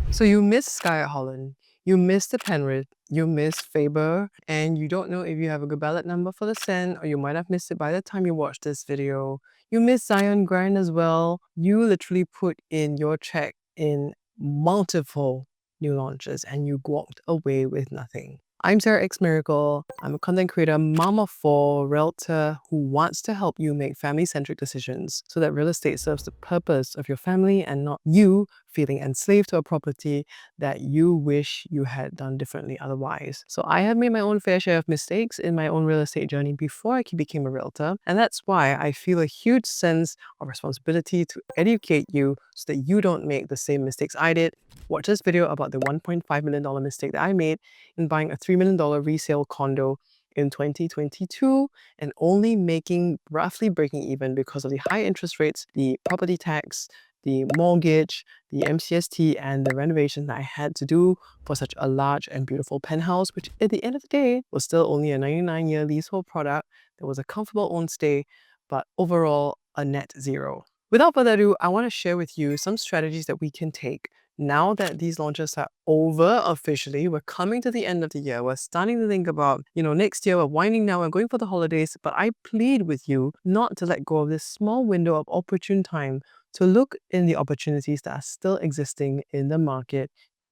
So you miss Skye at Holland, you miss the Penrith, you miss Faber, and you don't know if you have a good ballot number for the Sen, or you might have missed it by the time you watch this video. You miss Zyon grind as well. You literally put in your check in multiple new launches and you walked away with nothing. I'm sarahxmiracle. I'm a content creator, mom of four, realtor who wants to help you make family-centric decisions so that real estate serves the purpose of your family and not you feeling enslaved to a property that you wish you had done differently otherwise. So I have made my own fair share of mistakes in my own real estate journey before I became a realtor, and that's why I feel a huge sense of responsibility to educate you so that you don't make the same mistakes I did. Watch this video about the $1.5 million mistake that I made in buying a $3 million resale condo in 2022 and only making roughly breaking even because of the high interest rates, the property tax, the mortgage, the MCST, and the renovation that I had to do for such a large and beautiful penthouse, which at the end of the day was still only a 99-year leasehold product. There was a comfortable own stay, but overall a net zero. Without further ado, I want to share with you some strategies that we can take now that these launches are over officially. We're coming to the end of the year. We're starting to think about, next year. We're winding down. We're going for the holidays. But I plead with you not to let go of this small window of opportune time to look in the opportunities that are still existing in the market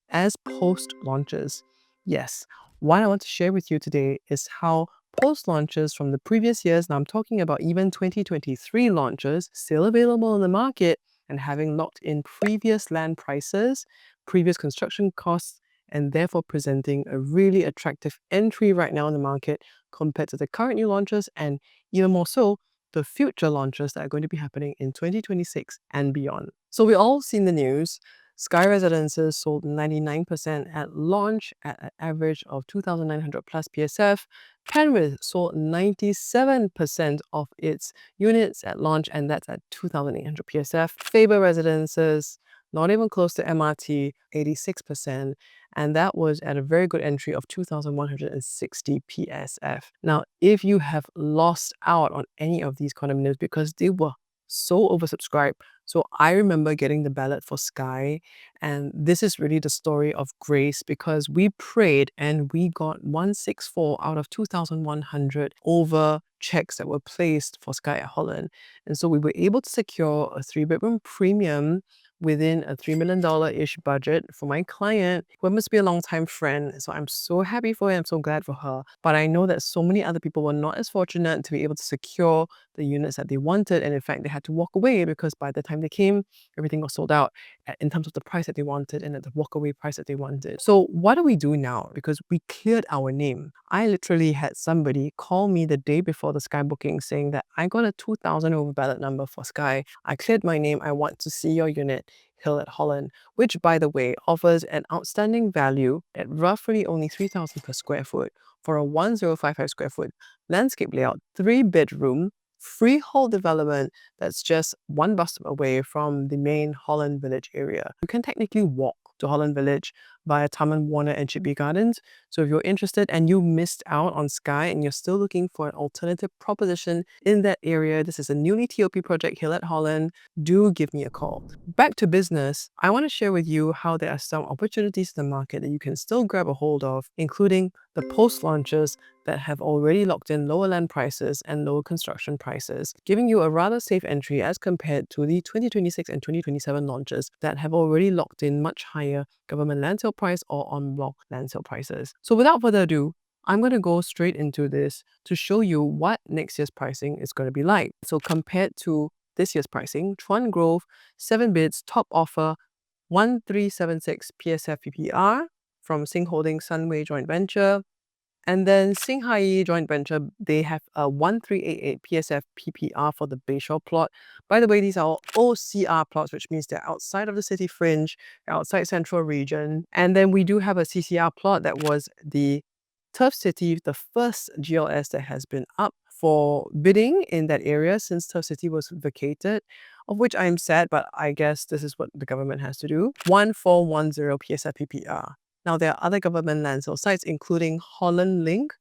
as post launches. Yes, what I want to share with you today is how post launches from the previous years, now I'm talking about even 2023 launches, still available in the market and having locked in previous land prices, previous construction costs, and therefore presenting a really attractive entry right now in the market compared to the current new launches, and even more so, the future launches that are going to be happening in 2026 and beyond. So we all seen the news. Skye residences sold 99% at launch at an average of 2,900 plus PSF. Penrith sold 97% of its units at launch, and that's at 2,800 PSF. Faber residences, not even close to MRT, 86%, and that was at a very good entry of 2,160 PSF. Now, if you have lost out on any of these condominiums because they were so oversubscribed, so I remember getting the ballot for Skye, and this is really the story of grace because we prayed and we got 164 out of 2,100 over checks that were placed for Skye at Holland. And so we were able to secure a 3-bedroom premium within a $3 million-ish budget for my client, who must be a long-time friend. So I'm so happy for her. I'm so glad for her. But I know that so many other people were not as fortunate to be able to secure the units that they wanted. And in fact, they had to walk away because by the time they came, everything was sold out in terms of the price that they wanted and at the walkaway price that they wanted. So what do we do now? Because we cleared our name. I literally had somebody call me the day before the Skye booking saying that I got a 2,000 over ballot number for Skye. I cleared my name. I want to see your unit, Hill at Holland, which by the way offers an outstanding value at roughly only 3,000 per square foot for a 1,055 square foot landscape layout, 3-bedroom, freehold development that's just one bus stop away from the main Holland Village area. You can technically walk to Holland Village via Taman Warner and Chippy Gardens. So if you're interested and you missed out on Skye and you're still looking for an alternative proposition in that area, this is a newly TOP project, Hill at Holland, do give me a call. Back to business, I want to share with you how there are some opportunities in the market that you can still grab a hold of, including the post launches that have already locked in lower land prices and lower construction prices, giving you a rather safe entry as compared to the 2026 and 2027 launches that have already locked in much higher government land sale price or en bloc land sale prices. So without further ado, I'm going to go straight into this to show you what next year's pricing is going to be like. So compared to this year's pricing, Chuan Grove, 7 bids, top offer, 1376 PSF PPR from Sing Holdings Sunway joint venture. And then Singhai joint venture, they have a 1388 PSF PPR for the Bayshore plot. By the way, these are all OCR plots, which means they're outside of the city fringe, outside central region. And then we do have a CCR plot that was the Turf City, the first GLS that has been up for bidding in that area since Turf City was vacated, of which I'm sad, but I guess this is what the government has to do. 1410 PSF PPR. Now, there are other government land sale sites, including Holland Link.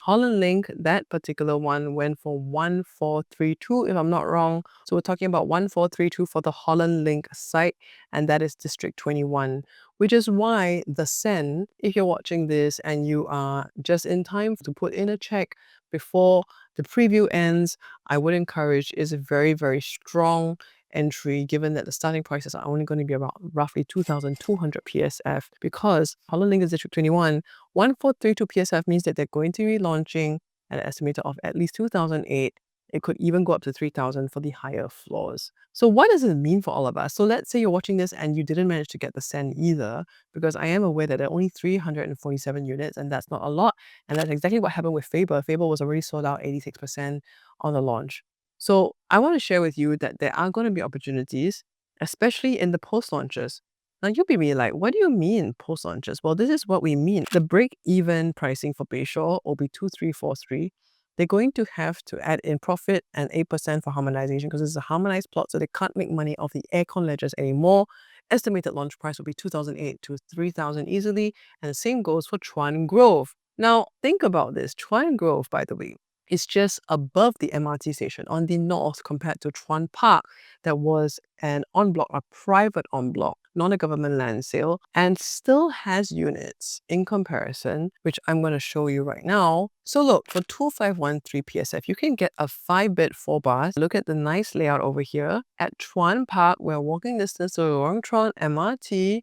Holland Link, that particular one went for 1432, if I'm not wrong. So we're talking about 1432 for the Holland Link site, and that is District 21, which is why the Sen, if you're watching this and you are just in time to put in a check before the preview ends, I would encourage is a very, very strong entry, given that the starting prices are only going to be about roughly 2,200 PSF, because Holland Link is District 21. 1432 PSF means that they're going to be launching at an estimator of at least 2,008. It could even go up to 3,000 for the higher floors. So what does it mean for all of us? So let's say you're watching this and you didn't manage to get the Sen either, because I am aware that there are only 347 units and that's not a lot. And that's exactly what happened with Faber. Faber was already sold out 86% on the launch. So I want to share with you that there are going to be opportunities, especially in the post-launches. Now you'll be really like, what do you mean post-launches? Well, this is what we mean. The break-even pricing for Bayshore will be 2,343. They're going to have to add in profit and 8% for harmonization because it's a harmonized plot, so they can't make money off the aircon ledgers anymore. Estimated launch price will be 2,008 to 3,000 easily, and the same goes for Chuan Grove. Now, think about this. Chuan Grove, by the way, is just above the MRT station on the north compared to Chuan Park, that was an en bloc, a private en bloc, not a government land sale, and still has units in comparison, which I'm going to show you right now. So look, for 2,513 PSF, you can get a 5-bed 4 bars. Look at the nice layout over here. At Chuan Park, we're walking distance to Lorongtron MRT.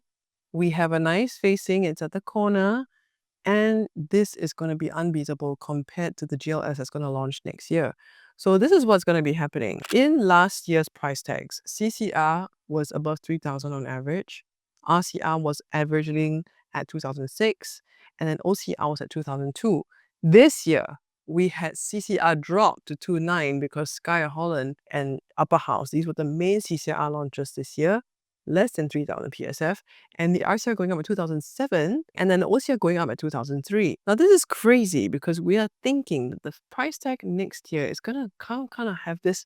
We have a nice facing, it's at the corner. And this is going to be unbeatable compared to the GLS that's going to launch next year. So this is what's going to be happening. In last year's price tags, CCR was above 3,000 on average. RCR was averaging at 2006. And then OCR was at 2002. This year, we had CCR drop to 2.9 because Skye Holland and Upper House, these were the main CCR launches this year, less than 3,000 PSF, and the RCR going up at 2007, and then the OCR going up at 2003. Now this is crazy because we are thinking that the price tag next year is gonna kind of have this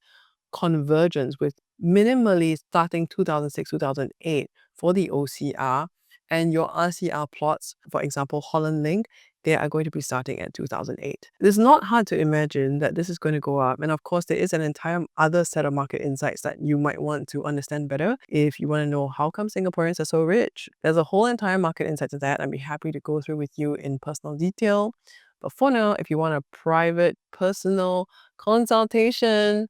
convergence with minimally starting 2006, 2008 for the OCR, and your RCR plots, for example, Holland Link, they are going to be starting at 2008. It is not hard to imagine that this is going to go up. And of course, there is an entire other set of market insights that you might want to understand better if you want to know how come Singaporeans are so rich. There's a whole entire market insight to that. I'd be happy to go through with you in personal detail. But for now, if you want a private, personal consultation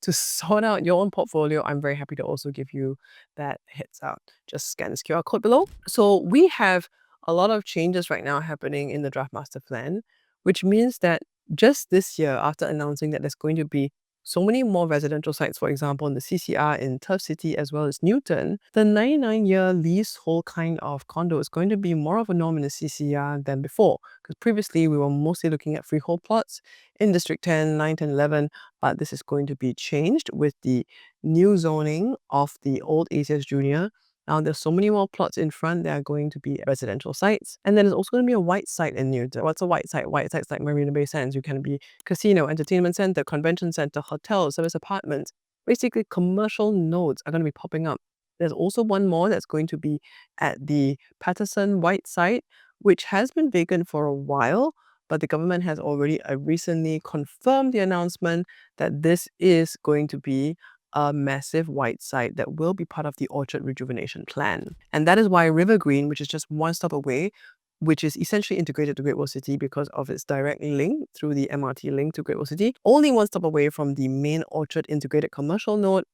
to sort out your own portfolio, I'm very happy to also give you that heads out. Just scan this QR code below. So we have a lot of changes right now happening in the draft master plan, which means that just this year, after announcing that there's going to be so many more residential sites, for example, in the CCR in Turf City as well as Newton, the 99-year leasehold kind of condo is going to be more of a norm in the CCR than before. Because previously, we were mostly looking at freehold plots in District 10, 9, 10, 11, but this is going to be changed with the new zoning of the old ACS Junior. Now, there's so many more plots in front that are going to be residential sites. And then there's also going to be a white site in Newton. What's a white site? White sites like Marina Bay Sands. You can be casino, entertainment center, convention center, hotel, service apartments. Basically, commercial nodes are going to be popping up. There's also one more that's going to be at the Patterson white site, which has been vacant for a while, but the government has already recently confirmed the announcement that this is going to be a massive white site that will be part of the Orchard Rejuvenation Plan. And that is why River Green, which is just one stop away, which is essentially integrated to Great World City because of its direct link through the MRT link to Great World City, only one stop away from the main Orchard integrated commercial node.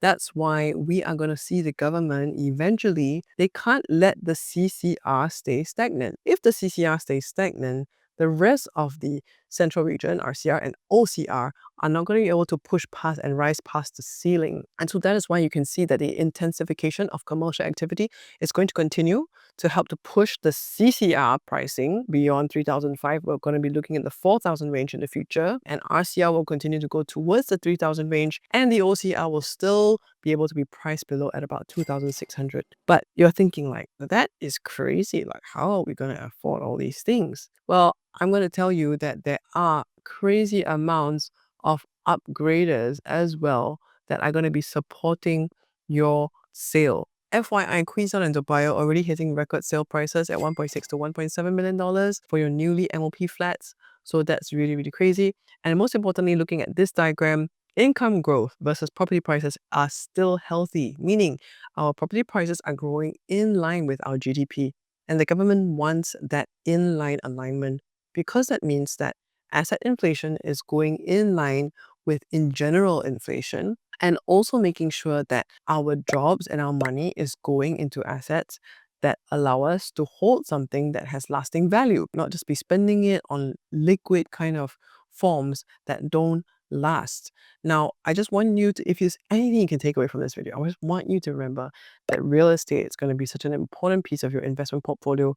That's why we are going to see the government eventually, they can't let the CCR stay stagnant. If the CCR stays stagnant, the rest of the central region, RCR and OCR, are not going to be able to push past and rise past the ceiling. And so that is why you can see that the intensification of commercial activity is going to continue to help to push the CCR pricing beyond 3,005. We're going to be looking at the 4,000 range in the future, and RCR will continue to go towards the 3,000 range, and the OCR will still be able to be priced below at about 2,600. But you're thinking like, that is crazy. Like, how are we going to afford all these things? Well, I'm going to tell you that there are crazy amounts of upgraders as well that are going to be supporting your sale. FYI, Queenstown and Toa Payoh already hitting record sale prices at $1.6 to $1.7 million for your newly MOP flats. So that's really, really crazy. And most importantly, looking at this diagram, income growth versus property prices are still healthy, meaning our property prices are growing in line with our GDP. And the government wants that in-line alignment because that means that asset inflation is going in line with in general inflation, and also making sure that our jobs and our money is going into assets that allow us to hold something that has lasting value, not just be spending it on liquid kind of forms that don't last. Now, I just want you to, if there's anything you can take away from this video, I just want you to remember that real estate is going to be such an important piece of your investment portfolio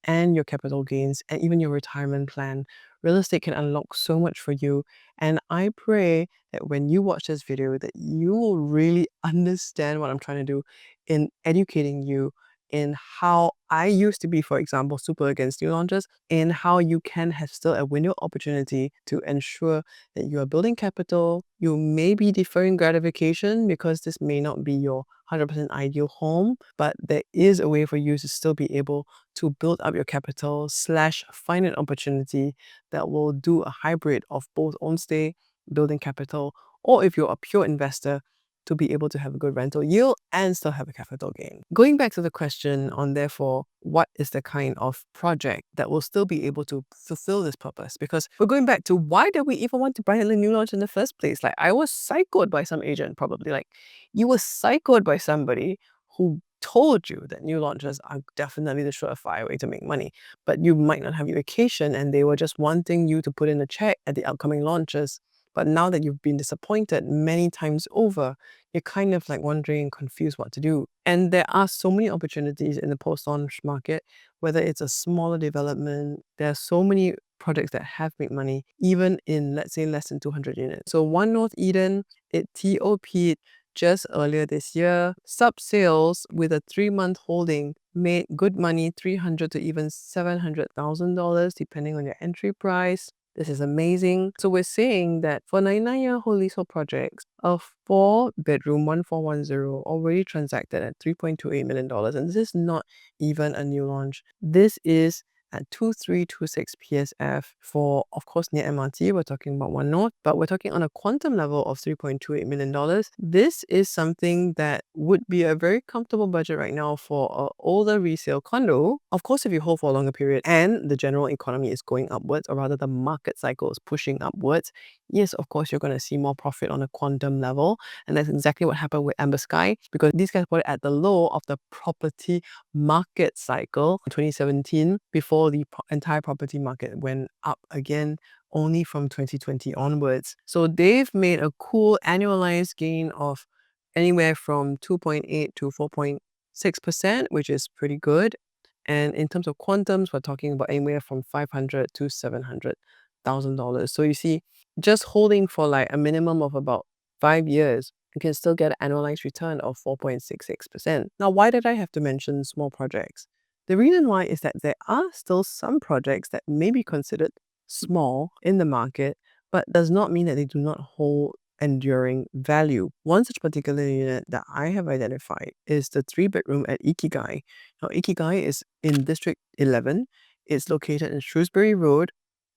and your capital gains and even your retirement plan. Real estate can unlock so much for you. And I pray that when you watch this video, that you will really understand what I'm trying to do in educating you in how I used to be, for example, super against new launches, in how you can have still a window opportunity to ensure that you are building capital. You may be deferring gratification because this may not be your 100% ideal home, but there is a way for you to still be able to build up your capital / find an opportunity that will do a hybrid of both own stay, building capital, or if you're a pure investor, to be able to have a good rental yield and still have a capital gain. Going back to the question on therefore, what is the kind of project that will still be able to fulfill this purpose? Because we're going back to why did we even want to buy a new launch in the first place? Like I was psychoed by some agent, probably like you were psychoed by somebody who told you that new launches are definitely the surefire way to make money, but you might not have your vacation and they were just wanting you to put in a check at the upcoming launches. But now that you've been disappointed many times over, you're kind of like wondering and confused what to do. And there are so many opportunities in the post-launch market, whether it's a smaller development, there are so many projects that have made money, even in, let's say, less than 200 units. So One North Eden, it TOP'd just earlier this year. Sub sales with a 3-month holding made good money, $300,000 to even $700,000, depending on your entry price. This is amazing. So we're saying that for 99-year whole leasehold projects, a 4-bedroom 1410 already transacted at $3.28 million. And this is not even a new launch. This is at 2326 PSF for, of course, near MRT. We're talking about One North, but we're talking on a quantum level of $3.28 million. This is something that would be a very comfortable budget right now for an older resale condo. Of course, if you hold for a longer period and the general economy is going upwards, or rather the market cycle is pushing upwards, yes, of course, you're going to see more profit on a quantum level. And that's exactly what happened with Skye, because these guys bought it at the low of the property market cycle in 2017, before the entire property market went up again only from 2020 onwards. So they've made a cool annualized gain of anywhere from 2.8 to 4.6%, which is pretty good. And in terms of quantums, we're talking about anywhere from $500,000 to $700,000. So you see, just holding for like a minimum of about 5 years, you can still get an annualized return of 4.66%. Now, why did I have to mention small projects? The reason why is that there are still some projects that may be considered small in the market, but does not mean that they do not hold enduring value. One such particular unit that I have identified is the 3-bedroom at Ikigai. Now, Ikigai is in District 11. It's located in Shrewsbury Road,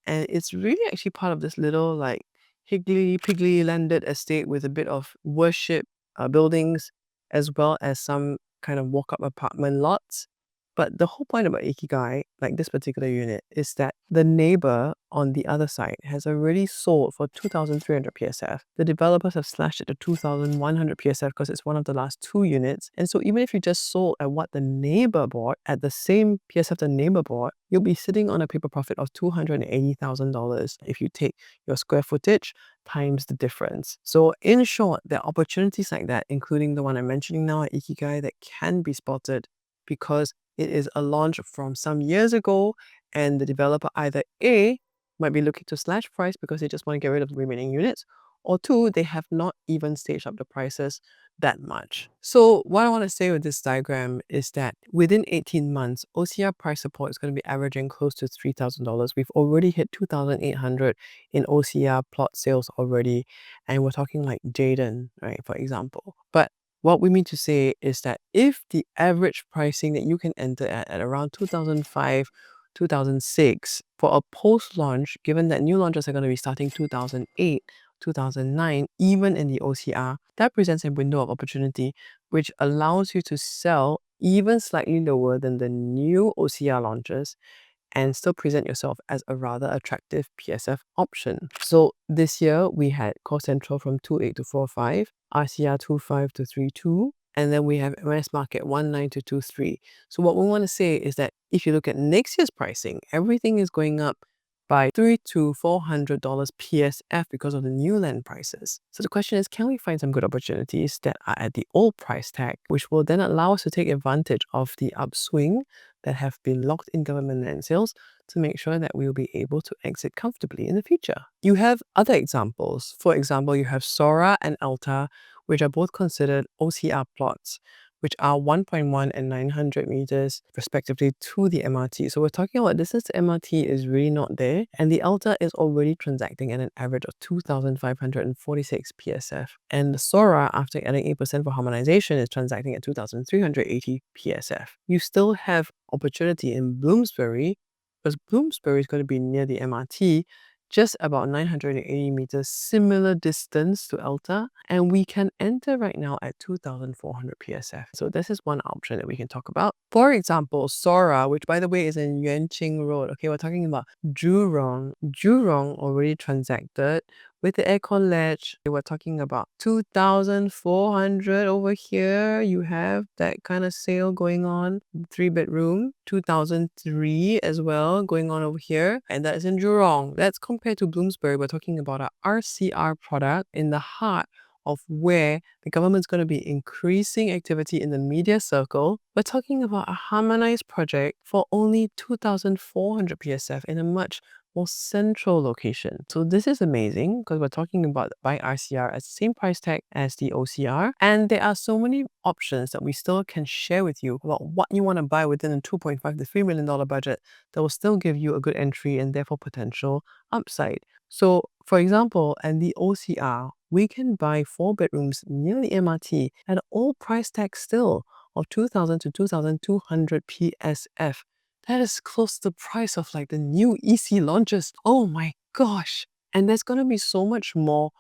and it's really actually part of this little like higgly-piggly landed estate with a bit of worship buildings, as well as some kind of walk-up apartment lots. But the whole point about Ikigai, like this particular unit, is that the neighbor on the other side has already sold for 2,300 PSF. The developers have slashed it to 2,100 PSF because it's one of the last 2 units. And so even if you just sold at what the neighbor bought, at the same PSF the neighbor bought, you'll be sitting on a paper profit of $280,000 if you take your square footage times the difference. So in short, there are opportunities like that, including the one I'm mentioning now at Ikigai, that can be spotted because it is a launch from some years ago, and the developer either A, might be looking to slash price because they just want to get rid of the remaining units, or 2, they have not even staged up the prices that much. So what I want to say with this diagram is that within 18 months, OCR price support is going to be averaging close to $3,000. We've already hit 2,800 in OCR plot sales already, and we're talking like Jaden, right, for example. But what we mean to say is that if the average pricing that you can enter at around 2005, 2006 for a post-launch, given that new launches are going to be starting 2008, 2009, even in the OCR, that presents a window of opportunity which allows you to sell even slightly lower than the new OCR launches and still present yourself as a rather attractive PSF option. So this year we had Core Central from 28 to 45, RCR 25 to 32, and then we have MS Market 19 to 23. So what we want to say is that if you look at next year's pricing, everything is going up by $300 to $400 PSF because of the new land prices. So the question is, can we find some good opportunities that are at the old price tag, which will then allow us to take advantage of the upswing that have been locked in government land sales to make sure that we'll be able to exit comfortably in the future. You have other examples. For example, you have Sora and Alta, which are both considered OCR plots, which are 1.1 and 900 meters respectively to the MRT. So we're talking about distance to MRT is really not there, and the Alta is already transacting at an average of 2,546 PSF. And the Sora, after adding 8% for harmonization, is transacting at 2,380 PSF. You still have opportunity in Bloomsbury, because Bloomsbury is going to be near the MRT, just about 980 meters, similar distance to Alta, and we can enter right now at 2,400 PSF. So this is one option that we can talk about. For example, Sora, which by the way is in Yuanqing Road. Okay, we're talking about Jurong. Jurong already transacted with the aircon ledge. We're talking about 2,400 over here. You have that kind of sale going on. 3-bedroom, 2,003 as well going on over here. And that is in Jurong. That's compared to Bloomsbury. We're talking about our RCR product in the heart of where the government's going to be increasing activity in the media circle. We're talking about a harmonized project for only 2,400 PSF in a much more central location. So this is amazing because we're talking about buy RCR at the same price tag as the OCR, and there are so many options that we still can share with you about what you want to buy within a $2.5 to $3 million budget that will still give you a good entry and therefore potential upside. So for example, at the OCR, we can buy 4 bedrooms near the MRT at an old price tag still of 2,000 to 2,200 PSF. That is close to the price of like the new EC launches. Oh my gosh. And there's going to be so much more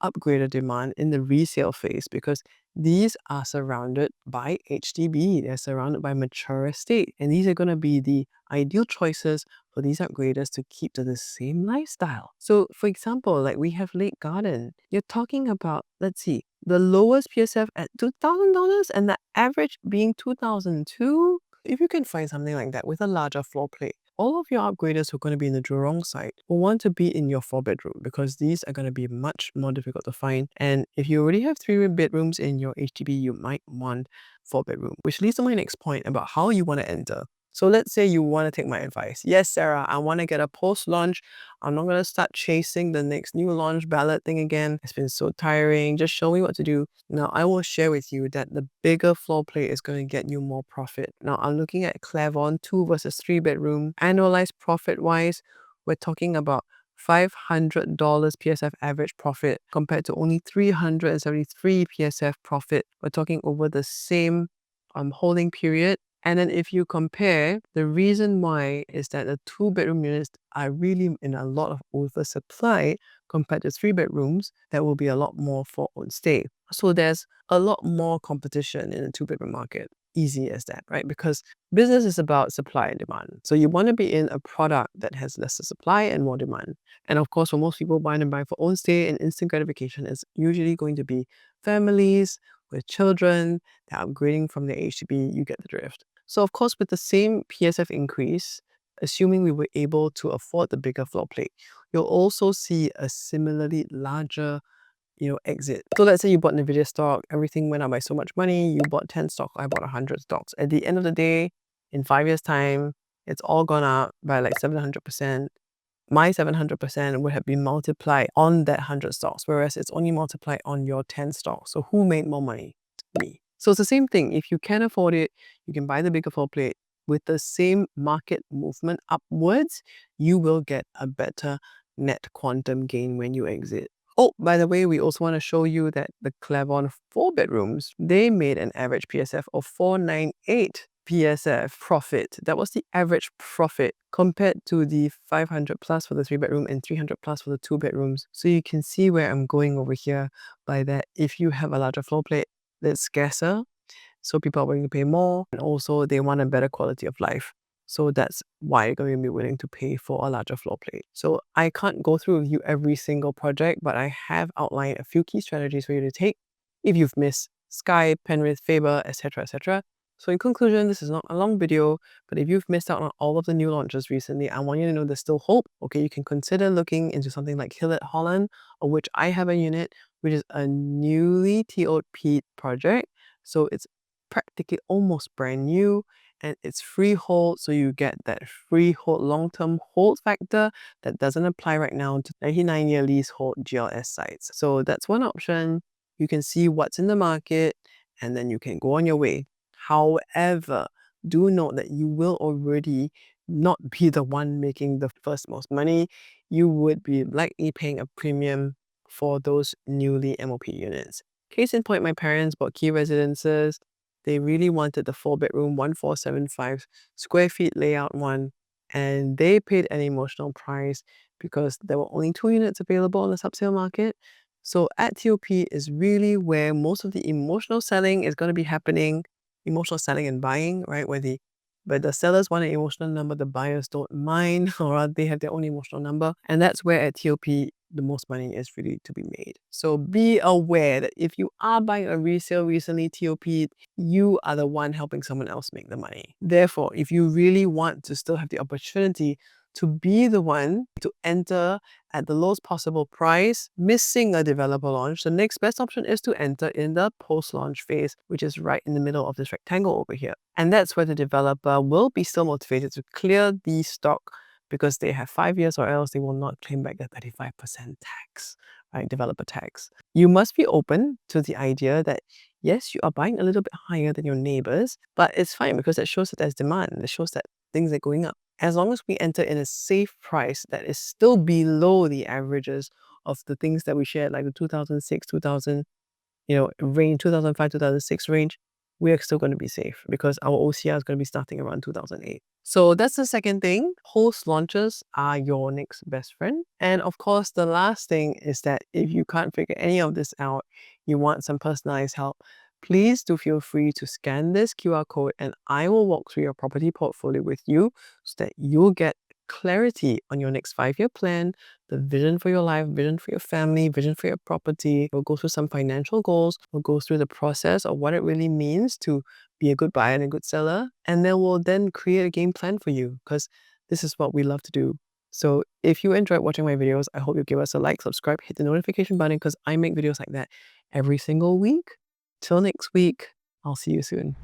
upgraded demand in the resale phase because these are surrounded by HDB. They're surrounded by mature estate. And these are going to be the ideal choices for these upgraders to keep to the same lifestyle. So for example, like we have Lake Garden. You're talking about, let's see, the lowest PSF at $2,000 and the average being 2,002. If you can find something like that with a larger floor plate, all of your upgraders who are going to be in the Jurong side will want to be in your 4-bedroom because these are going to be much more difficult to find. And if you already have 3 bedrooms in your HDB, you might want 4-bedroom, which leads to my next point about how you want to enter. So let's say you want to take my advice. Yes, Sarah, I want to get a post-launch. I'm not going to start chasing the next new launch ballot thing again. It's been so tiring. Just show me what to do. Now, I will share with you that the bigger floor plate is going to get you more profit. Now, I'm looking at Clavon 2 versus 3-bedroom. Annualized profit-wise, we're talking about $500 PSF average profit compared to only 373 PSF profit. We're talking over the same holding period. And then if you compare, the reason why is that the 2-bedroom units are really in a lot of oversupply compared to 3 bedrooms that will be a lot more for own stay. So there's a lot more competition in the 2-bedroom market. Easy as that, right? Because business is about supply and demand. So you want to be in a product that has lesser supply and more demand. And of course, for most people buying for own stay and instant gratification is usually going to be families with children that are upgrading from the HDB. You get the drift. So of course, with the same PSF increase, assuming we were able to afford the bigger floor plate, you'll also see a similarly larger exit. So let's say you bought NVIDIA stock, everything went up by so much money, you bought 10 stocks, I bought 100 stocks. At the end of the day, in 5 years' time, it's all gone up by like 700%. My 700% would have been multiplied on that 100 stocks, whereas it's only multiplied on your 10 stocks. So who made more money? Me. So it's the same thing. If you can afford it, you can buy the bigger floor plate. With the same market movement upwards, you will get a better net quantum gain when you exit. Oh, by the way, we also want to show you that the Clavon 4 bedrooms, they made an average PSF of 498 PSF profit. That was the average profit compared to the 500 plus for the 3-bedroom and 300 plus for the 2 bedrooms. So you can see where I'm going over here by that. If you have a larger floor plate that's scarcer, so people are willing to pay more, and also they want a better quality of life. So that's why you're going to be willing to pay for a larger floor plate. So I can't go through with you every single project, but I have outlined a few key strategies for you to take if you've missed Skye, Penrith, Faber, etc., etc. So in conclusion, this is not a long video, but if you've missed out on all of the new launches recently, I want you to know there's still hope. Okay, you can consider looking into something like Hillet Holland, of which I have a unit, which is a newly TOP'd project. So it's practically almost brand new, and it's freehold, so you get that freehold long-term hold factor that doesn't apply right now to 99-year leasehold GLS sites. So that's one option. You can see what's in the market and then you can go on your way. However, do note that you will already not be the one making the first most money. You would be likely paying a premium for those newly MOP units. Case in point, my parents bought key residences. They really wanted the 4-bedroom, 1475 square feet layout one, and they paid an emotional price because there were only 2 units available on the subsale market. So at TOP is really where most of the emotional selling is going to be happening, emotional selling and buying, right? But the sellers want an emotional number, the buyers don't mind, or they have their own emotional number. And that's where at TOP, the most money is really to be made. So be aware that if you are buying a resale recently TOP, you are the one helping someone else make the money. Therefore, if you really want to still have the opportunity to be the one to enter at the lowest possible price, missing a developer launch, the next best option is to enter in the post-launch phase, which is right in the middle of this rectangle over here. And that's where the developer will be still motivated to clear the stock because they have 5 years, or else they will not claim back the 35% tax, right? Developer tax. You must be open to the idea that yes, you are buying a little bit higher than your neighbors, but it's fine because that shows that there's demand. It shows that things are going up. As long as we enter in a safe price that is still below the averages of the things that we shared, like the 2006, 2000, range, 2005, 2006 range, we are still going to be safe because our OCR is going to be starting around 2008. So that's the second thing. Post launches are your next best friend. And of course, the last thing is that if you can't figure any of this out, you want some personalized help, please do feel free to scan this QR code and I will walk through your property portfolio with you so that you'll get clarity on your next 5-year plan, the vision for your life, vision for your family, vision for your property. We'll go through some financial goals. We'll go through the process of what it really means to be a good buyer and a good seller. And then we'll then create a game plan for you because this is what we love to do. So if you enjoyed watching my videos, I hope you give us a like, subscribe, hit the notification button because I make videos like that every single week. Till next week, I'll see you soon.